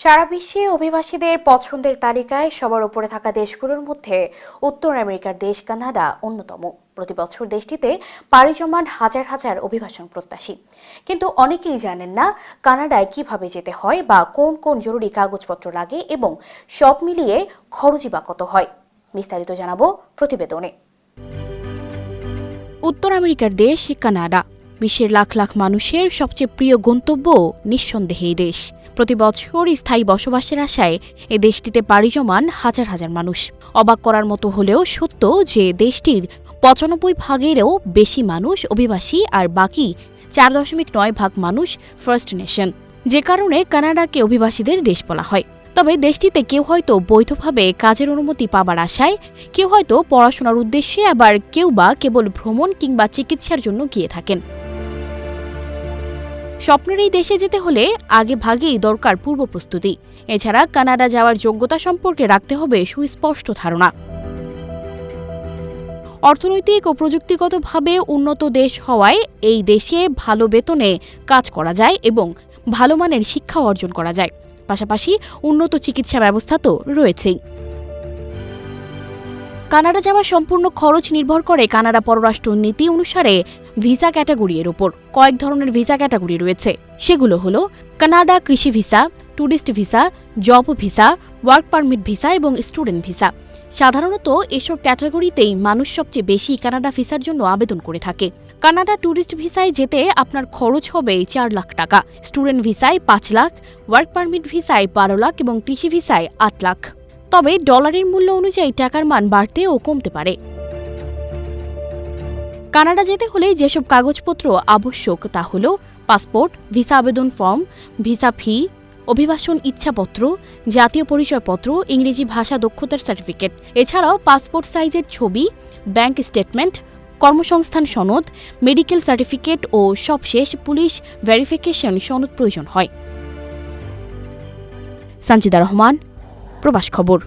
সারা বিশ্বে অভিবাসীদের পছন্দের তালিকায় সবার উপরে থাকা দেশগুলোর মধ্যে উত্তর আমেরিকার দেশ কানাডা অন্যতম। প্রতি বছর দেশটিতে পাড়ি জমান হাজার হাজার অভিবাসন প্রত্যাশী। কিন্তু অনেকেই জানেন না কানাডায় কিভাবে যেতে হয় বা কোন কোন জরুরি কাগজপত্র লাগে এবং সব মিলিয়ে খরচই বা কত হয়। বিস্তারিত জানাবো প্রতিবেদনে। উত্তর আমেরিকার দেশ কানাডা বিশ্বের লাখ লাখ মানুষের সবচেয়ে প্রিয় গন্তব্য নিঃসন্দেহে এই দেশ। প্রতি বছর স্থায়ী বসবাসের আশায় এ দেশটিতে পাড়ি জমান হাজার হাজার মানুষ। অবাক করার মতো হলেও সত্য যে দেশটির ৯৫% বেশি মানুষ অভিবাসী আর বাকি ৪.৯% মানুষ ফার্স্ট নেশন, যে কারণে কানাডাকে অভিবাসীদের দেশ বলা হয়। তবে দেশটিতে কেউ হয়তো বৈধভাবে কাজের অনুমতি পাবার আশায়, কেউ হয়তো পড়াশোনার উদ্দেশ্যে, আবার কেউ বা কেবল ভ্রমণ কিংবা চিকিৎসার জন্য গিয়ে থাকেন। স্বপ্নের এই দেশে যেতে হলে আগে ভাগেই দরকার পূর্ব প্রস্তুতি। এছাড়া কানাডা যাওয়ার যোগ্যতা সম্পর্কে রাখতে হবে সুস্পষ্ট ধারণা। অর্থনৈতিক ও প্রযুক্তিগতভাবে উন্নত দেশ হওয়ায় এই দেশে ভালো বেতনে কাজ করা যায় এবং ভালো মানের শিক্ষা অর্জন করা যায়। পাশাপাশি উন্নত চিকিৎসা ব্যবস্থা তো রয়েছেই। কানাডা যাওয়া সম্পূর্ণ খরচ নির্ভর করে কানাডা পররাষ্ট্র নীতি অনুসারে ভিসা ক্যাটাগরি এর উপর। কয়েক ধরনের ভিসা ক্যাটাগরি রয়েছে, সেগুলো হলো কানাডা কৃষি visa, tourist visa, job visa, work permit visa এবং স্টুডেন্ট ভিসা। সাধারণত এসব ক্যাটাগরিতেই মানুষ সবচেয়ে বেশি কানাডা ভিসার জন্য আবেদন করে থাকে। কানাডা ট্যুরিস্ট ভিসায় যেতে আপনার খরচ হবে ৪ লাখ টাকা, স্টুডেন্ট ভিসায় ৫ লাখ, ওয়ার্ক পারমিট ভিসায় ১২ লাখ এবং কৃষি ভিসায় ৮ লাখ। তবে ডলারের মূল্য অনুযায়ী টাকার মান বাড়তে ও কমতে পারে। কানাডা যেতে হলে যেসব কাগজপত্র আবশ্যক তা হল পাসপোর্ট, ভিসা আবেদন ফর্ম, ভিসা ফি, অভিবাসন ইচ্ছাপত্র, জাতীয় পরিচয়পত্র, ইংরেজি ভাষা দক্ষতার সার্টিফিকেট। এছাড়াও পাসপোর্ট সাইজের ছবি, ব্যাংক স্টেটমেন্ট, কর্মসংস্থান সনদ, মেডিকেল সার্টিফিকেট ও সবশেষ পুলিশ ভেরিফিকেশন সনদ প্রয়োজন হয়। সানজিদা রহমান, প্রবাস খবর।